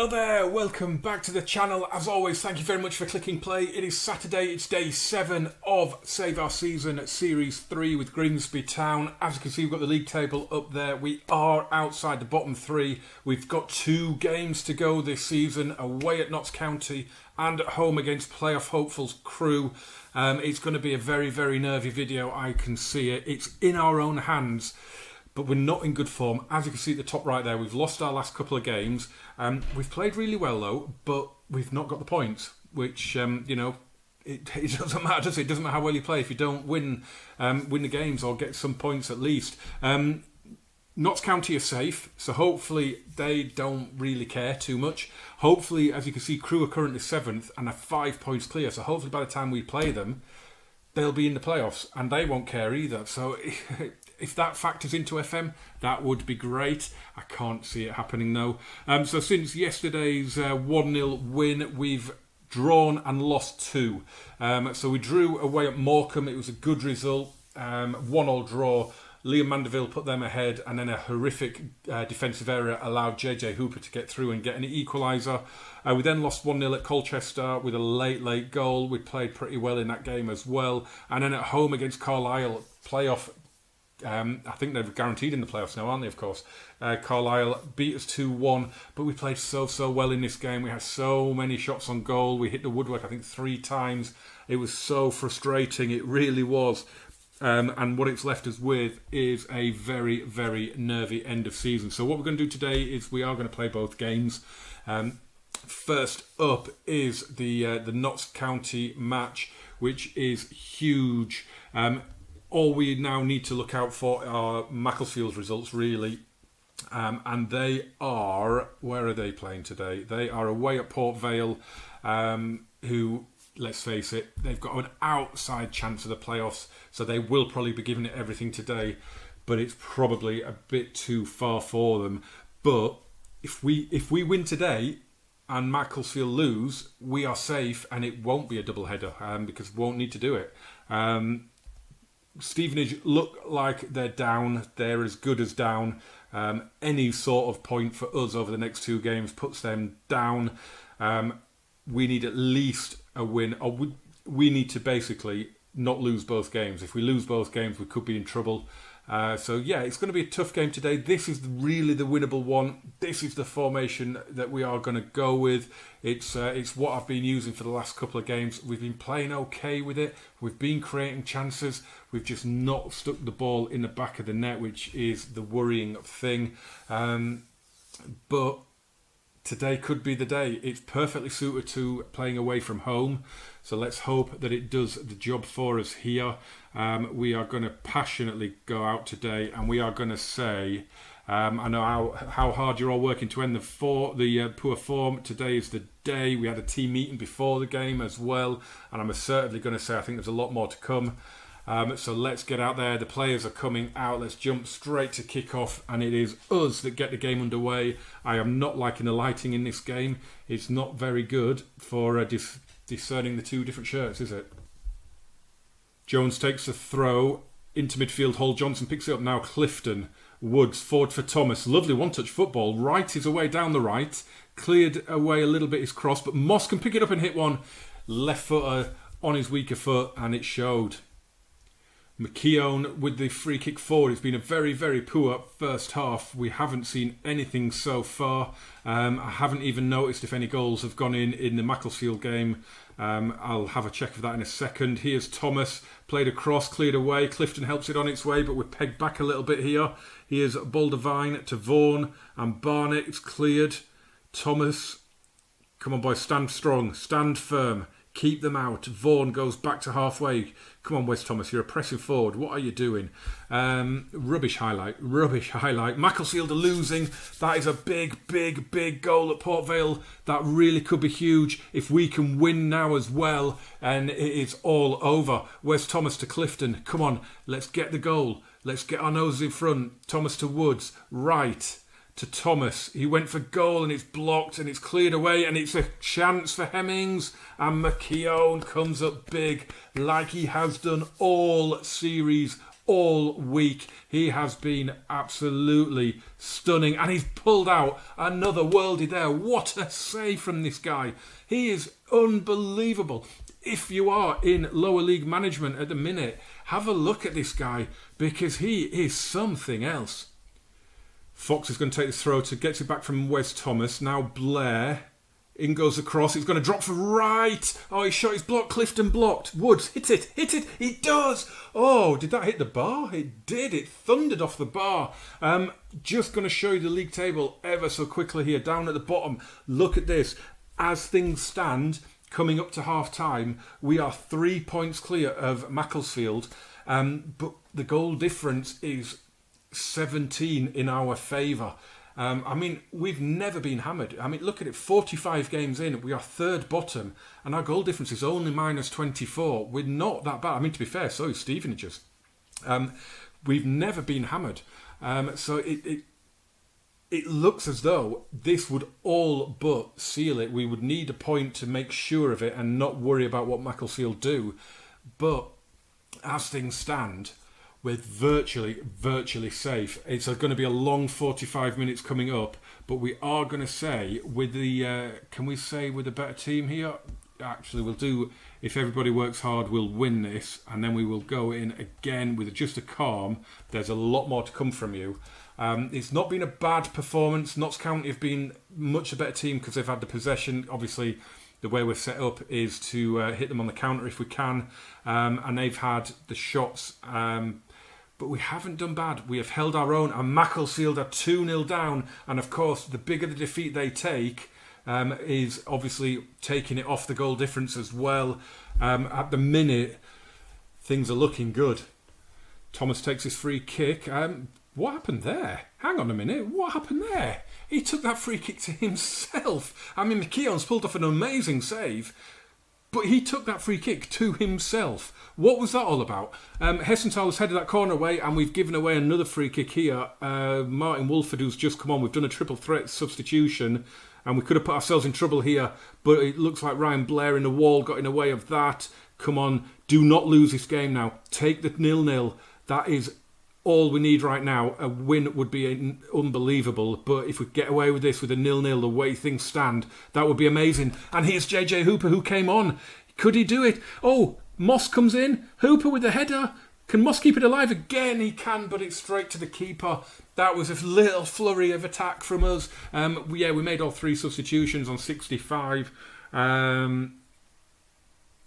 Hello there, welcome back to the channel. As always, thank you very much for clicking play. It is Saturday, it's day 7 of Save Our Season at Series 3 with Grimsby Town. As you can see, we've got the league table up there. We are outside the bottom 3. We've got 2 games to go this season, away at Notts County and at home against playoff hopefuls Crewe. It's going to be a very, very nervy video, I can see it. It's in our own hands, but we're not in good form. As you can see at the top right there, we've lost our last couple of games. We've played really well though, but we've not got the points, which, it doesn't matter, does it? It doesn't matter how well you play if you don't win the games or get some points at least. Notts County are safe, so hopefully they don't really care too much. Hopefully, as you can see, Crewe are currently 7th and are 5 points clear, so hopefully by the time we play them, they'll be in the playoffs and they won't care either. So if that factors into FM, that would be great. I can't see it happening though. So since yesterday's 1-0 win, we've drawn and lost 2. So we drew away at Morecambe. It was a good result. 1-1 draw. Liam Mandeville put them ahead, and then a horrific defensive error allowed JJ Hooper to get through and get an equaliser. We then lost 1-0 at Colchester with a late goal. We played pretty well in that game as well. And then at home against Carlisle, playoff, I think they're guaranteed in the playoffs now, aren't they, of course. Carlisle beat us 2-1, but we played so well in this game. We had so many shots on goal. We hit the woodwork, I think, 3 times. It was so frustrating. It really was. And what it's left us with is a very, very nervy end of season. So what we're going to do today is we are going to play both games. First up is the Notts County match, which is huge. All we now need to look out for are Macclesfield's results, really. And they are... Where are they playing today? They are away at Port Vale, who... Let's face it, they've got an outside chance of the playoffs, so they will probably be giving it everything today, but it's probably a bit too far for them. But if we win today and Macclesfield lose, we are safe, and it won't be a double header because we won't need to do it. Stevenage look like they're down. They're as good as down. Any sort of point for us over the next 2 games puts them down. We need at least a win, or we need to basically not lose both games. If we lose both games, we could be in trouble. So yeah, it's going to be a tough game today. This is really the winnable one. This is the formation that we are going to go with. It's what I've been using for the last couple of games. We've been playing okay with it. We've been creating chances. We've just not stuck the ball in the back of the net, which is the worrying thing. But today could be the day. It's perfectly suited to playing away from home. So let's hope that it does the job for us here. We are going to passionately go out today, and we are going to say, I know how hard you're all working to end the poor form. Today is the day. We had a team meeting before the game as well, and I'm certainly going to say I think there's a lot more to come. So let's get out there. The players are coming out. Let's jump straight to kick-off, and it is us that get the game underway. I am not liking the lighting in this game. It's not very good for discerning the 2 different shirts, is it? Jones takes a throw into midfield. Hall Johnson picks it up now. Clifton. Woods forward for Thomas. Lovely one-touch football. Wright is away down the right. Cleared away a little bit his cross, but Moss can pick it up and hit one. Left footer on his weaker foot, and it showed. McKeown with the free kick forward. It's been a very, very poor first half. We haven't seen anything so far. I haven't even noticed if any goals have gone in the Macclesfield game. I'll have a check of that in a second. Here's Thomas, played across, cleared away. Clifton helps it on its way, but we're pegged back a little bit here. Here's Baldovine to Vaughan and Barnett. It's cleared. Thomas, come on boys, stand strong, stand firm. Keep them out. Vaughan goes back to halfway. Come on, Wes Thomas, you're a pressing forward. What are you doing? Rubbish highlight. Macclesfield are losing. That is a big goal at Port Vale. That really could be huge if we can win now as well. And it is all over. Wes Thomas to Clifton. Come on, let's get the goal. Let's get our noses in front. Thomas to Woods. Right. To Thomas. He went for goal and it's blocked and it's cleared away and it's a chance for Hemmings, and McKeown comes up big like he has done all series, all week. He has been absolutely stunning, and he's pulled out another worldie there. What a save from this guy. He is unbelievable. If you are in lower league management at the minute, have a look at this guy, because he is something else. Fox is going to take the throw to get it back from Wes Thomas. Now Blair. In goes the cross. It's going to drop for right. Oh, he shot his block. Clifton blocked. Woods, hit it. He does. Oh, did that hit the bar? It did. It thundered off the bar. Just going to show you the league table ever so quickly here. Down at the bottom. Look at this. As things stand, coming up to half time, we are 3 points clear of Macclesfield. But the goal difference is 17 in our favour. We've never been hammered. Look at it, 45 games in, we are third bottom, and our goal difference is only minus 24. We're not that bad. To be fair, so is Stevenage's. We've never been hammered. So it looks as though this would all but seal it. We would need a point to make sure of it and not worry about what Macclesfield do. But as things stand, we're virtually safe. It's going to be a long 45 minutes coming up, but we are going to say with the can we say with a better team here? Actually, we'll do, if everybody works hard, we'll win this, and then we will go in again with just a calm. There's a lot more to come from you. It's not been a bad performance. Notts County have been much a better team because they've had the possession. Obviously, the way we're set up is to hit them on the counter if we can, and they've had the shots. But we haven't done bad. We have held our own, and Macclesfield are 2-0 down. And of course, the bigger the defeat they take is obviously taking it off the goal difference as well. At the minute, things are looking good. Thomas takes his free kick. What happened there? Hang on a minute. What happened there? He took that free kick to himself. McKeown's pulled off an amazing save, but he took that free kick to himself. What was that all about? Hessenthal has headed that corner away, and we've given away another free kick here. Martin Wolford, who's just come on, we've done a triple threat substitution, and we could have put ourselves in trouble here, but it looks like Ryan Blair in the wall got in the way of that. Come on, do not lose this game now. Take the 0-0. That is all we need right now. A win would be unbelievable, but if we get away with this with a 0-0, the way things stand, that would be amazing. And here's JJ Hooper, who came on. Could he do it? Oh, Moss comes in. Hooper with the header. Can Moss keep it alive again? He can, but it's straight to the keeper. That was a little flurry of attack from us. We made all 3 substitutions on 65.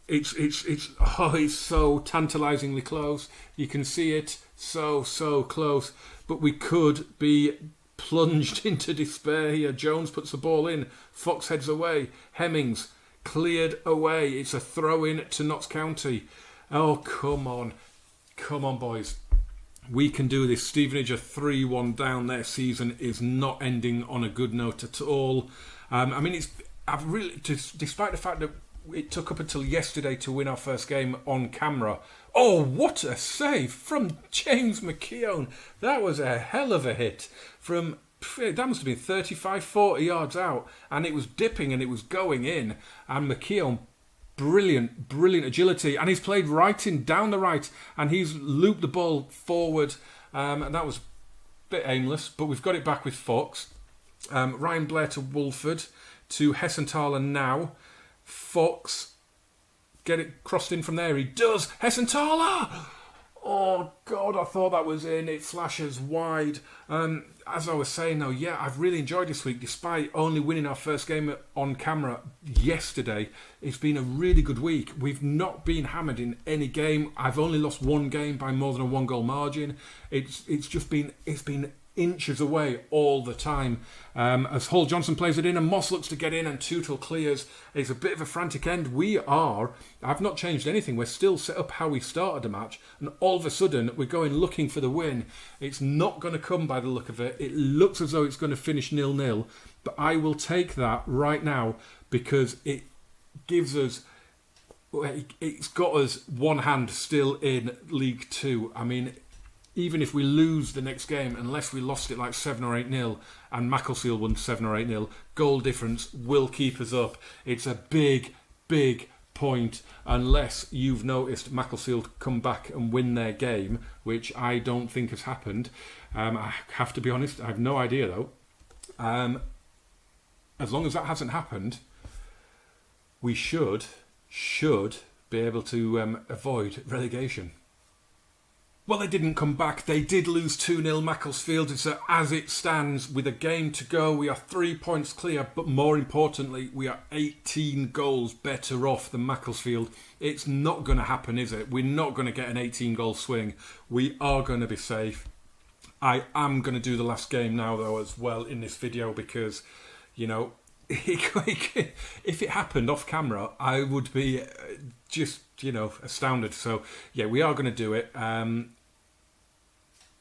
It's so tantalisingly close. You can see it so close, but we could be plunged into despair here. Jones puts the ball in. Fox heads away. Hemmings cleared away. It's a throw-in to Notts County. Oh, come on, boys. We can do this. Stevenage are 3-1 down. Their season is not ending on a good note at all. Despite the fact that it took up until yesterday to win our first game on camera. Oh, what a save from James McKeown. That was a hell of a hit. That must have been 35, 40 yards out. And it was dipping and it was going in. And McKeown, brilliant agility. And he's played down the right. And he's looped the ball forward. And that was a bit aimless. But we've got it back with Fox. Ryan Blair to Wolford. To Hessenthaler now. Fox, get it crossed in from there. He does. Hessenthaler! Oh, God, I thought that was in. It flashes wide. As I was saying, though, I've really enjoyed this week. Despite only winning our first game on camera yesterday, it's been a really good week. We've not been hammered in any game. I've only lost one game by more than a 1-goal margin. It's been inches away all the time. As Hall Johnson plays it in and Moss looks to get in and Tootle clears. It's a bit of a frantic end. I've not changed anything. We're still set up how we started the match, and all of a sudden we're going looking for the win. It's not going to come by the look of it. It looks as though it's going to finish 0-0, but I will take that right now because it gives us, it's got us one hand still in League 2. Even if we lose the next game, unless we lost it like 7 or 8-0 and Macclesfield won 7 or 8-0, goal difference will keep us up. It's a big point unless you've noticed Macclesfield come back and win their game, which I don't think has happened. I have to be honest, I have no idea though. As long as that hasn't happened, we should be able to avoid relegation. Well, they didn't come back. They did lose 2-0 Macclesfield. So as it stands, with a game to go, we are 3 points clear. But more importantly, we are 18 goals better off than Macclesfield. It's not going to happen, is it? We're not going to get an 18-goal swing. We are going to be safe. I am going to do the last game now, though, as well in this video because, you know, if it happened off camera, I would be just, you know, astounded. So, yeah, we are going to do it.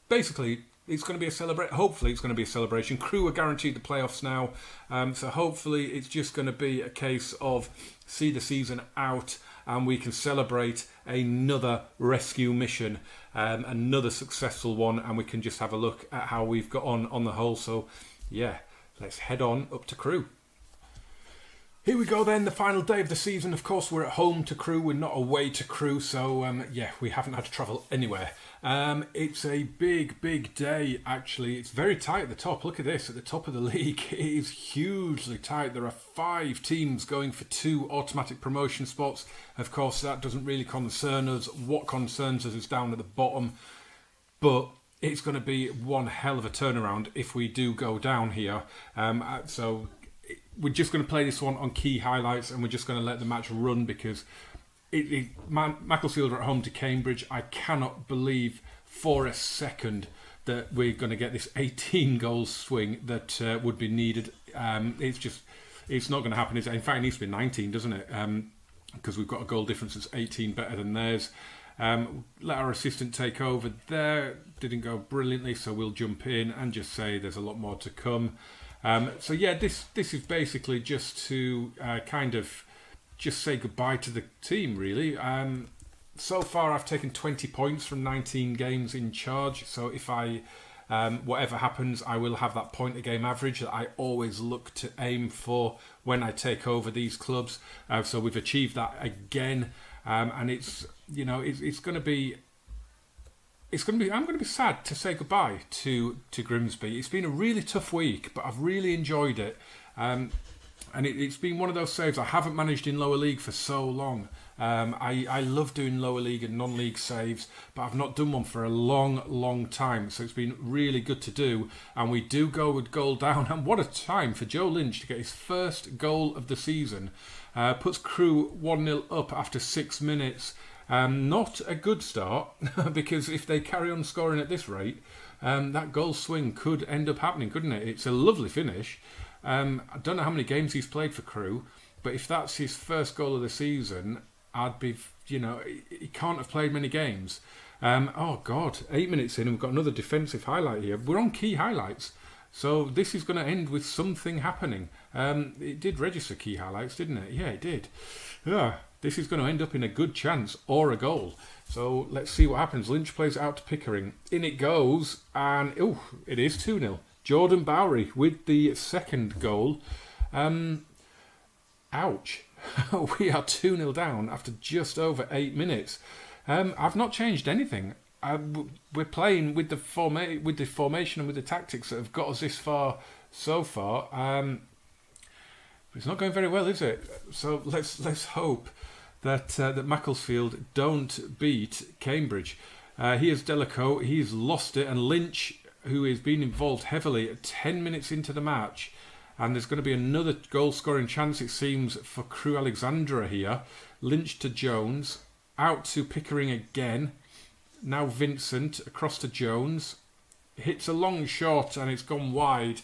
Basically, it's going to be a celebration. Hopefully, it's going to be a celebration. Crewe are guaranteed the playoffs now. So hopefully, it's just going to be a case of see the season out and we can celebrate another rescue mission, another successful one, and we can just have a look at how we've got on the whole. So, yeah, let's head on up to Crewe. Here we go then, the final day of the season. Of course, we're at home to Crewe, we're not away to Crewe, so yeah, we haven't had to travel anywhere. It's a big day, actually. It's very tight at the top. Look at this, at the top of the league. It is hugely tight. There are 5 teams going for 2 automatic promotion spots. Of course, that doesn't really concern us. What concerns us is down at the bottom. But it's going to be one hell of a turnaround if we do go down here. So we're just going to play this one on key highlights and we're just going to let the match run because Macclesfield are at home to Cambridge. I cannot believe for a second that we're going to get this 18 goal swing that would be needed. It's not going to happen. In fact, it needs to be 19, doesn't it? Because we've got a goal difference that's 18 better than theirs. Let our assistant take over there. Didn't go brilliantly, so we'll jump in and just say there's a lot more to come. So yeah, this is basically just to kind of just say goodbye to the team, really. So far, I've taken 20 points from 19 games in charge. So if I, whatever happens, I will have that point a game average that I always look to aim for when I take over these clubs. So we've achieved that again, and it's, you know, it's going to be. I'm going to be sad to say goodbye to Grimsby. It's been a really tough week, but I've really enjoyed it. And it's been one of those saves I haven't managed in lower league for so long. I love doing lower league and non-league saves, but I've not done one for a long time. So it's been really good to do. And we do go with goal down. And what a time for Joe Lynch to get his first goal of the season. Puts Crewe 1-0 up after 6 minutes. Not a good start, because if they carry on scoring at this rate, that goal swing could end up happening, couldn't it? It's a lovely finish. I don't know how many games he's played for Crewe, but if that's his first goal of the season, I'd be, you know, he can't have played many games. Oh God, 8 minutes in and we've got another defensive highlight here. We're on key highlights, so this is going to end with something happening. It did register key highlights, didn't it? Yeah, it did. Yeah. This is going to end up in a good chance or a goal. So let's see what happens. Lynch plays it out to Pickering. In it goes, and it is 2-0. Jordan Bowery with the second goal. Ouch. We are 2-0 down after just over 8 minutes. I've not changed anything. We're playing with the formation and with the tactics that have got us this far so far. It's not going very well, is it? So let's hope that Macclesfield don't beat Cambridge. Here's Delacote. He's lost it, and Lynch, who has been involved heavily, at 10 minutes into the match, and there's going to be another goal-scoring chance, it seems, for Crewe Alexandra here. Lynch to Jones, out to Pickering again. Now Vincent across to Jones. Hits a long shot, and it's gone wide.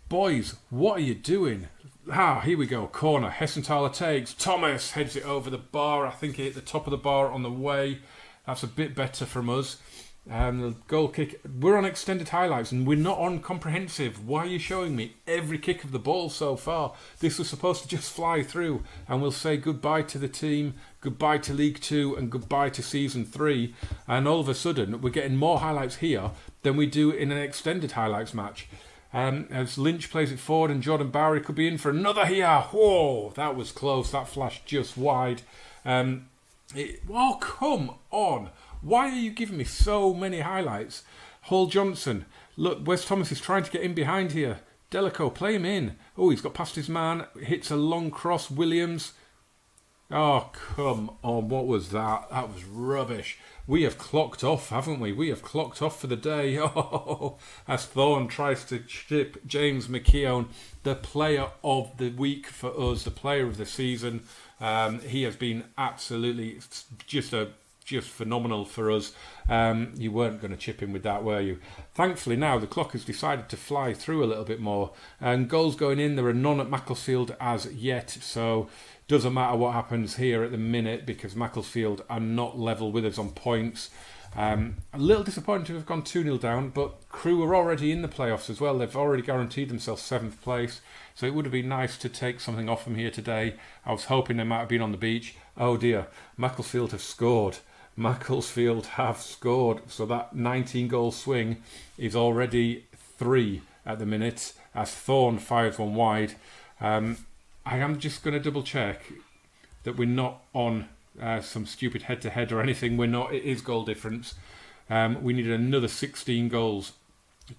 Boys, what are you doing? Here we go. Corner. Hessenthaler takes. Thomas heads it over the bar. I think he hit the top of the bar on the way. That's a bit better from us. The goal kick. We're on extended highlights and we're not on comprehensive. Why are you showing me every kick of the ball so far? This was supposed to just fly through and we'll say goodbye to the team, goodbye to League 2 and goodbye to Season 3. And all of a sudden we're getting more highlights here than we do in an extended highlights match. As Lynch plays it forward and Jordan Bowery could be in for another here. Whoa, that was close. That flashed just wide. Come on. Why are you giving me so many highlights? Hull Johnson. Look, Wes Thomas is trying to get in behind here. Delico, play him in. Oh, he's got past his man. Hits a long cross. Williams. Oh, come on. What was that? That was rubbish. We have clocked off, haven't we? We have clocked off for the day. Oh, as Thorne tries to chip James McKeown, the player of the week for us, the player of the season. He has been absolutely just phenomenal for us. You weren't going to chip him with that, were you? Thankfully now the clock has decided to fly through a little bit more. And goals going in, there are none at Macclesfield as yet, so doesn't matter what happens here at the minute because Macclesfield are not level with us on points. A little disappointed to have gone 2-0 down, but Crewe are already in the playoffs as well. They've already guaranteed themselves 7th place, so it would have been nice to take something off them here today. I was hoping they might have been on the beach. Oh dear, Macclesfield have scored. Macclesfield have scored, so that 19-goal swing is already 3 at the minute as Thorne fires one wide. I am just going to double check that we're not on some stupid head-to-head or anything. We're not. It is goal difference. We needed another 16 goals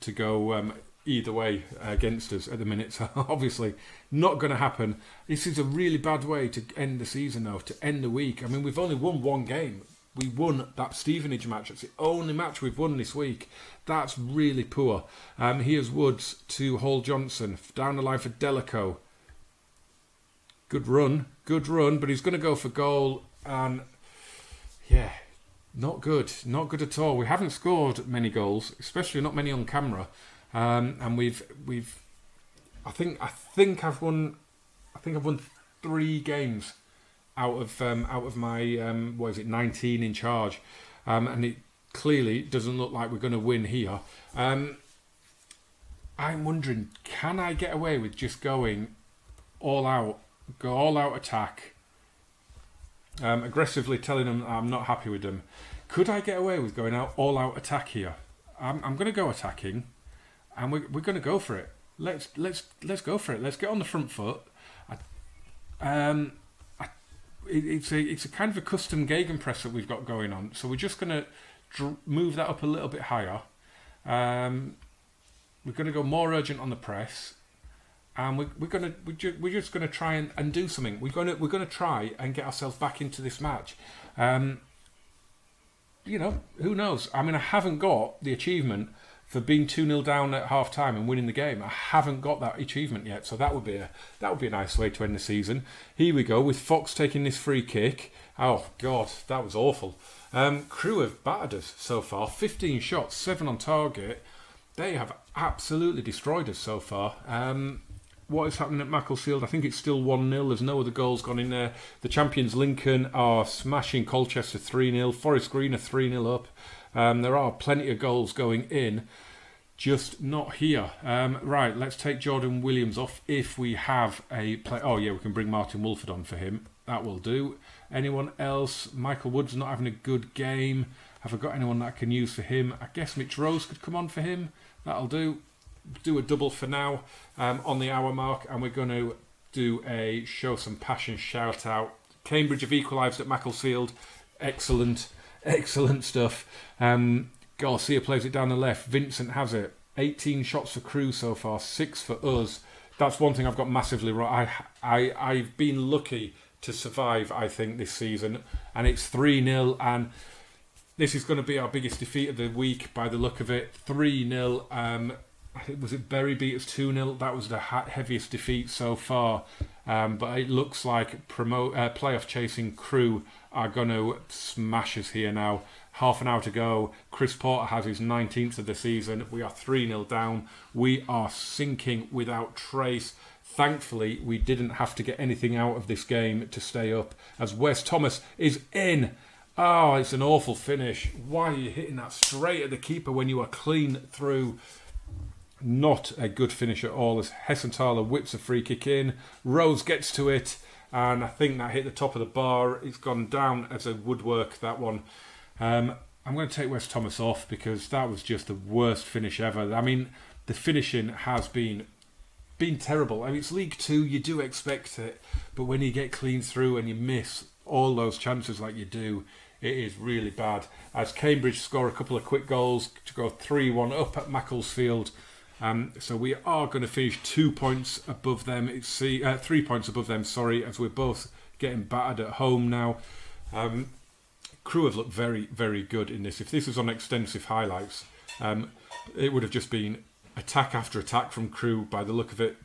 to go either way against us at the minute. So obviously not going to happen. This is a really bad way to end the season, though, to end the week. I mean, we've only won one game. We won that Stevenage match. It's the only match we've won this week. That's really poor. Here's Woods to Hull Johnson. Down the line for Delico. Good run, but he's going to go for goal, and yeah, not good at all. We haven't scored many goals, especially not many on camera, and we've. I think I've won 3 games out of my 19 in charge, and it clearly doesn't look like we're going to win here. I'm wondering, can I get away with just going all out? Go all out attack, aggressively telling them I'm not happy with them. Could I get away with going out all out attack here? I'm going to go attacking, and we're going to go for it. Let's go for it. Let's get on the front foot. It's a kind of a custom gegenpress that we've got going on, so we're just going to move that up a little bit higher. We're going to go more urgent on the press. And we're just gonna try and do something. We're gonna try and get ourselves back into this match. Who knows? I mean, I haven't got the achievement for being 2-0 down at half time and winning the game. I haven't got that achievement yet, so that would be a nice way to end the season. Here we go with Fox taking this free kick. Oh God, that was awful. Crewe have battered us so far. 15 shots, 7 on target. They have absolutely destroyed us so far. What is happening at Macclesfield? I think it's still 1-0. There's no other goals gone in there. The champions Lincoln are smashing Colchester 3-0. Forest Green are 3-0 up. There are plenty of goals going in, just not here. Right, let's take Jordan Williams off if we have a play. Oh yeah, we can bring Martin Wolford on for him. That will do. Anyone else? Michael Wood's not having a good game. Have I got anyone that I can use for him? I guess Mitch Rose could come on for him. That'll do. Do a double for now on the hour mark, and we're going to do a show some passion shout out. Cambridge have equalised at Macclesfield. Excellent stuff. Garcia plays it down the left. Vincent has it. 18 shots for Crewe so far, 6 for us. That's one thing I've got massively wrong. I've been lucky to survive, I think, this season, and it's 3-0, and this is going to be our biggest defeat of the week by the look of it. 3-0. Was it Bury beat us 2-0? That was the heaviest defeat so far. But it looks like playoff chasing Crewe are going to smash us here now. Half an hour to go. Chris Porter has his 19th of the season. We are 3-0 down. We are sinking without trace. Thankfully, we didn't have to get anything out of this game to stay up, as Wes Thomas is in. Oh, it's an awful finish. Why are you hitting that straight at the keeper when you are clean through? Not a good finish at all, as Hessenthaler whips a free kick in. Rose gets to it, and I think that hit the top of the bar. It's gone down as a woodwork, that one. I'm going to take Wes Thomas off because that was just the worst finish ever. I mean, the finishing has been terrible. I mean, it's League Two, you do expect it, but when you get clean through and you miss all those chances like you do, it is really bad. As Cambridge score a couple of quick goals to go 3-1 up at Macclesfield. So we are going to finish 2 points above them. 3 points above them, sorry, as we're both getting battered at home now. Crewe have looked very, very good in this. If this was on extensive highlights, it would have just been attack after attack from Crewe by the look of it.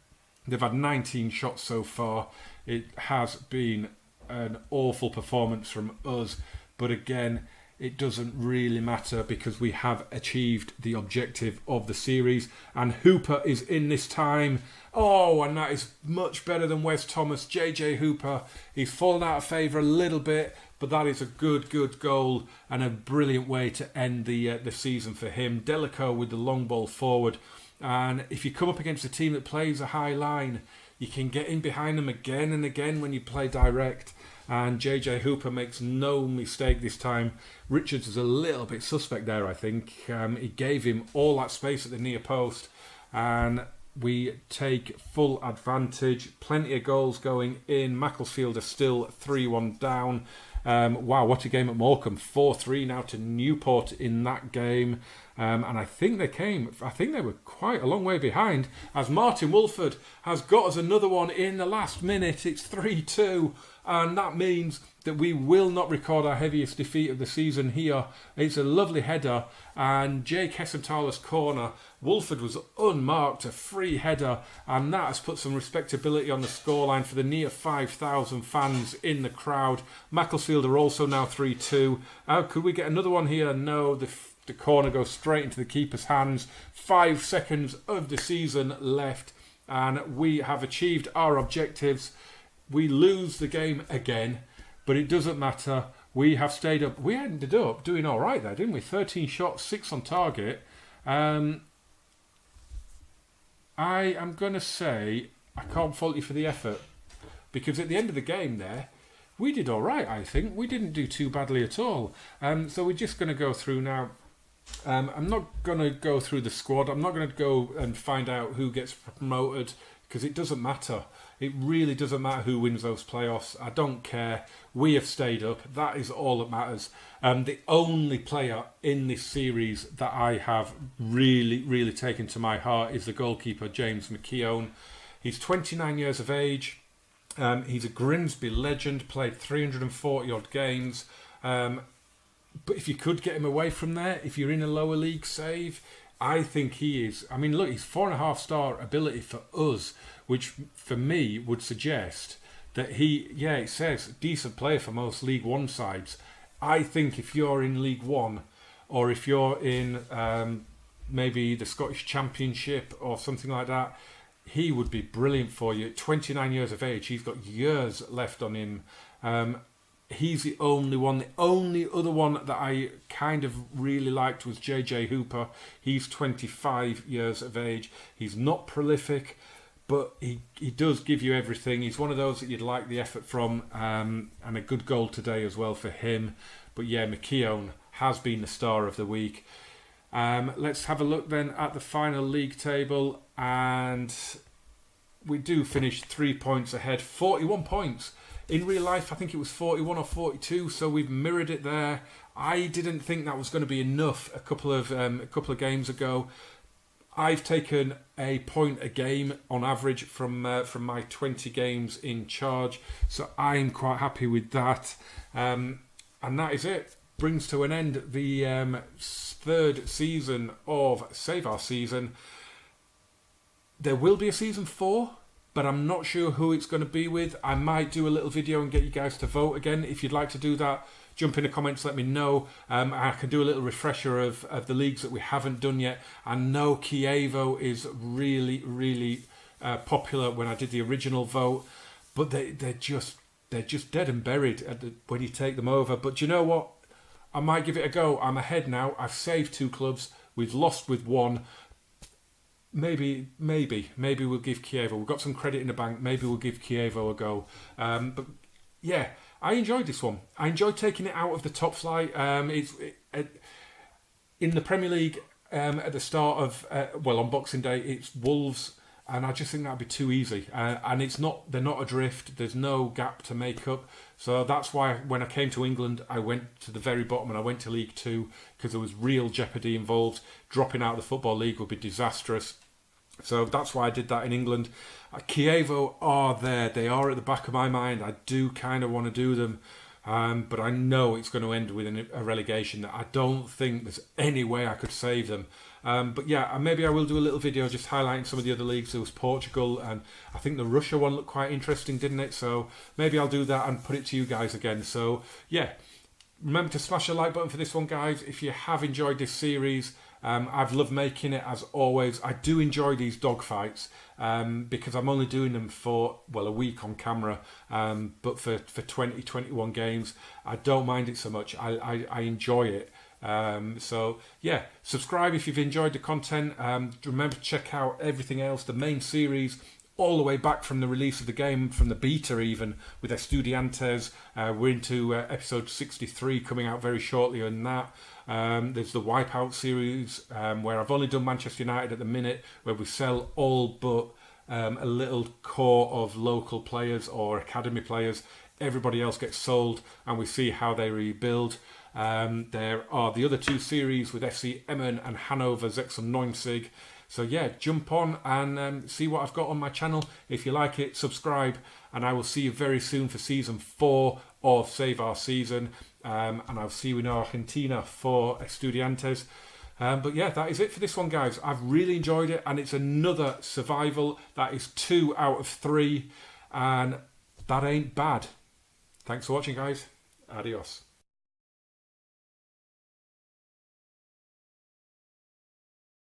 They've had 19 shots so far. It has been an awful performance from us, but again, it doesn't really matter because we have achieved the objective of the series, and Hooper is in this time. Oh, and that is much better than Wes Thomas. JJ Hooper, he's fallen out of favour a little bit, but that is a good goal and a brilliant way to end the season for him. Delico with the long ball forward. And if you come up against a team that plays a high line, you can get in behind them again and again when you play direct. And JJ Hooper makes no mistake this time. Richards is a little bit suspect there, I think. He gave him all that space at the near post. And we take full advantage. Plenty of goals going in. Macclesfield are still 3-1 down. Wow, what a game at Morecambe. 4-3 now to Newport in that game. And I think they were quite a long way behind, as Martin Wolford has got us another one in the last minute. It's 3-2, and that means that we will not record our heaviest defeat of the season here. It's a lovely header, and Jake Hessenthaler's corner. Wolford was unmarked, a free header, and that has put some respectability on the scoreline for the near 5,000 fans in the crowd. Macclesfield are also now 3-2. Could we get another one here? No, the corner goes straight into the keeper's hands. 5 seconds of the season left, and we have achieved our objectives. We lose the game again, but it doesn't matter. We have stayed up. We ended up doing all right there, didn't we? 13 shots, 6 on target. I am going to say I can't fault you for the effort, because at the end of the game there, we did all right, I think. We didn't do too badly at all. So we're just going to go through now. I'm not going to go through the squad. I'm not going to go and find out who gets promoted, because it doesn't matter. It really doesn't matter who wins those playoffs. I don't care. We have stayed up. That is all that matters. The only player in this series that I have really, really taken to my heart is the goalkeeper, James McKeown. He's 29 years of age. He's a Grimsby legend, played 340 odd games. But if you could get him away from there, if you're in a lower league save, I think he is. I mean, look, he's 4.5 star ability for us, which for me would suggest that it says decent player for most League One sides. I think if you're in League One, or if you're in maybe the Scottish Championship or something like that, he would be brilliant for you. 29 years of age, he's got years left on him. He's the only one. The only other one that I kind of really liked was JJ Hooper. He's 25 years of age. He's not prolific, but he does give you everything. He's one of those that you'd like the effort from, and a good goal today as well for him. But yeah, McKeown has been the star of the week. Let's have a look then at the final league table, and we do finish 3 points ahead, 41 points. In real life, I think it was 41 or 42, so we've mirrored it there. I didn't think that was going to be enough a couple of games ago. I've taken a point a game on average from my 20 games in charge, so I'm quite happy with that. And that is it. Brings to an end the third season of Save Our Season. There will be a season 4. But I'm not sure who it's going to be with. I might do a little video and get you guys to vote again. If you'd like to do that, jump in the comments, let me know. I can do a little refresher of the leagues that we haven't done yet. I know Chievo is really, really popular when I did the original vote. But they're just dead and buried when you take them over. But you know what? I might give it a go. I'm ahead now. I've saved 2 clubs. We've lost with 1. Maybe we'll give Chievo. We've got some credit in the bank. Maybe we'll give Chievo a go. But yeah, I enjoyed this one. I enjoyed taking it out of the top flight. In the Premier League, at the start of, on Boxing Day, it's Wolves, and I just think that'd be too easy. And they're not adrift. There's no gap to make up. So that's why when I came to England, I went to the very bottom and I went to League Two because there was real jeopardy involved. Dropping out of the Football League would be disastrous. So that's why I did that in England. Chievo are there. They are at the back of my mind. I do kind of want to do them. But I know it's going to end with a relegation. I don't think there's any way I could save them. But yeah, maybe I will do a little video just highlighting some of the other leagues. There was Portugal, and I think the Russia one looked quite interesting, didn't it? So maybe I'll do that and put it to you guys again. So yeah, remember to smash the like button for this one, guys. If you have enjoyed this series, I've loved making it as always. I do enjoy these dogfights because I'm only doing them for, a week on camera. But for 20, 21 games, I don't mind it so much. I enjoy it. So yeah, subscribe if you've enjoyed the content. Remember to check out everything else, the main series, all the way back from the release of the game, from the beta even, with Estudiantes. We're into episode 63 coming out very shortly on that. There's the Wipeout series, where I've only done Manchester United at the minute, where we sell all but a little core of local players or academy players. Everybody else gets sold, and we see how they rebuild. There are the other two series with FC Emmen and Hannover 96. So yeah, jump on and see what I've got on my channel. If you like it, subscribe, and I will see you very soon for season 4 of Save Our Season. And I'll see you in Argentina for Estudiantes. But yeah, that is it for this one, guys. I've really enjoyed it, and it's another survival. That is 2 out of 3, and that ain't bad. Thanks for watching, guys. Adios.